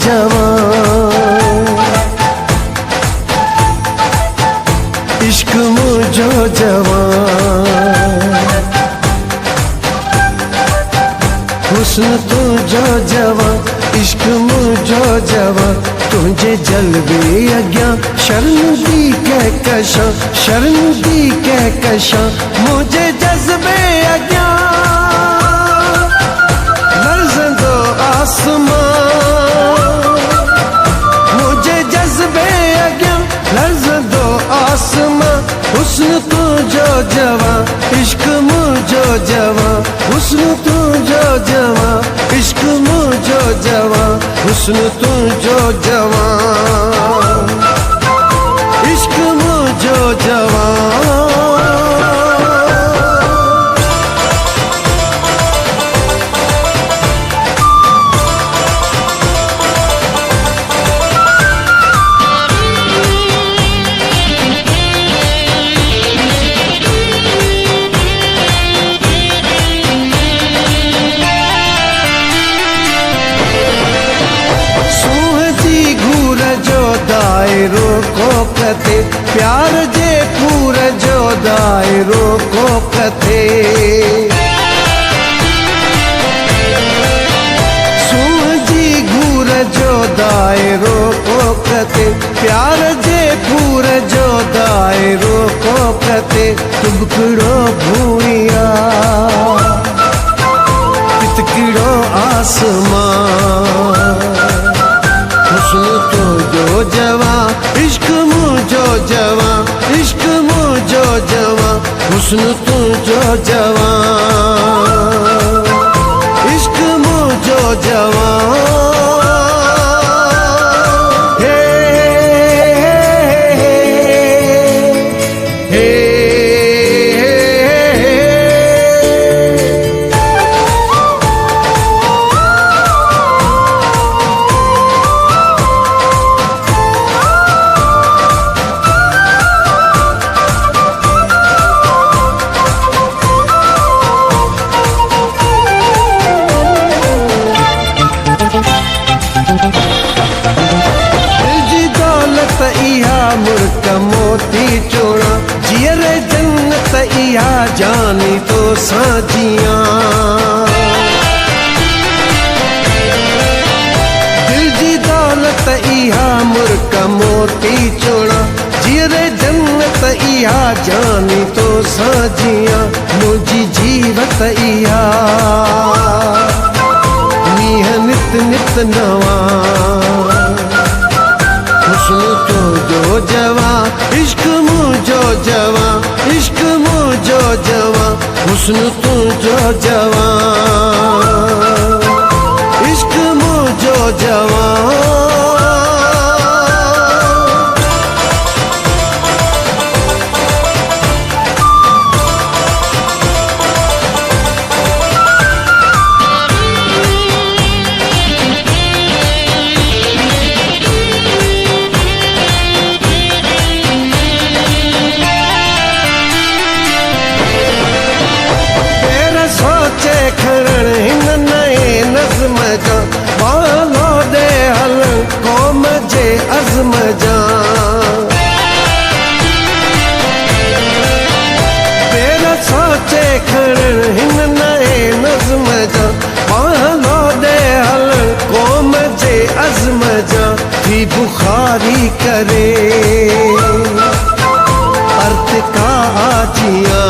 जवान, इश्क मुझो जवान, हुस्न तुझो जवान, इश्क मुझो जवान। तुझे जलवे अज्ञा शर्म दी कहकशां, शर्म दी कहकशां, मुझे जज्बे अज्ञा लर्ज़ंदो आसमान, मुझे जज्बे अज्ञा लर्ज़ंदो आसमान। हुस्न तुझो जवान, इश्क मुझो जवान, हुस्न तुझो जवान, इश्क मुझो जवान, हुस्न तुझो जवान, इश्क मुझो जवान। दायरो को कथे प्यार जे पूर जो दायरो को कथे, सूझी घूर जो दायरो को कथे प्यार जे पूर जो दायरो को कथे। तुबकड़ो भूरिया तितकड़ो आसमान, हुस्न तुझो जवान, इश्क मुझो जवान, इश्क मुझो जवान, हुस्न तुझो जवान, इश्क मुझो जवान। मुर्क मोती चोड़ा जियर जन्नत इहा जानी तो साजियां, दिल जी दौलत इहा मुर्क मोती चोड़ा जियर जन्नत इहा जानी तो साजियां। मुझी जीवत इहा मीह नित नित नवा, हुस्न तुझो जवान, इश्क मुझो जवान, इश्क मुझो जवान, हुस्न तुझो जवान, इश्क मुझो जवान। खरण हिन नए नज़्म जा वालो दे हल कौम जे अज़्म जा, तेरा सोचे खरण हिन नए नज़्म जा वालो दे हल कौम जे अज़्म जा। थी बुखारी करे अर्थ का आजियां,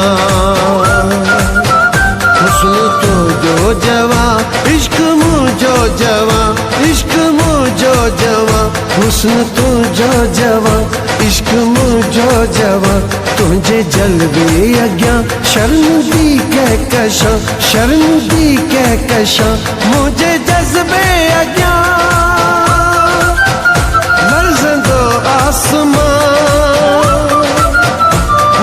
हुस्न तुझो जवान, इश्क मुझो जवान, इश्क मुझो जवान, हुस्न तुझो जवान, इश्क मुझो जवान। तुझे जलवे अज्ञा शर्म दी कहकशां, शर्म दी कहकशां, मुझे जज्बे अज्ञा लर्ज़ंदो आसमान,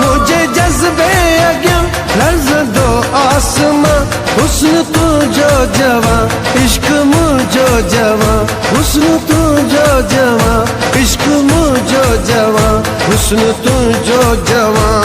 मुझे जज्बे अज्ञा लर्ज़ंदो आसमान। हुस्न तुझो जवान, इश्क मुझो जवान, हुस्न तुझो जवान, इश्क मुझो जवान, हुस्न तुझो जवान।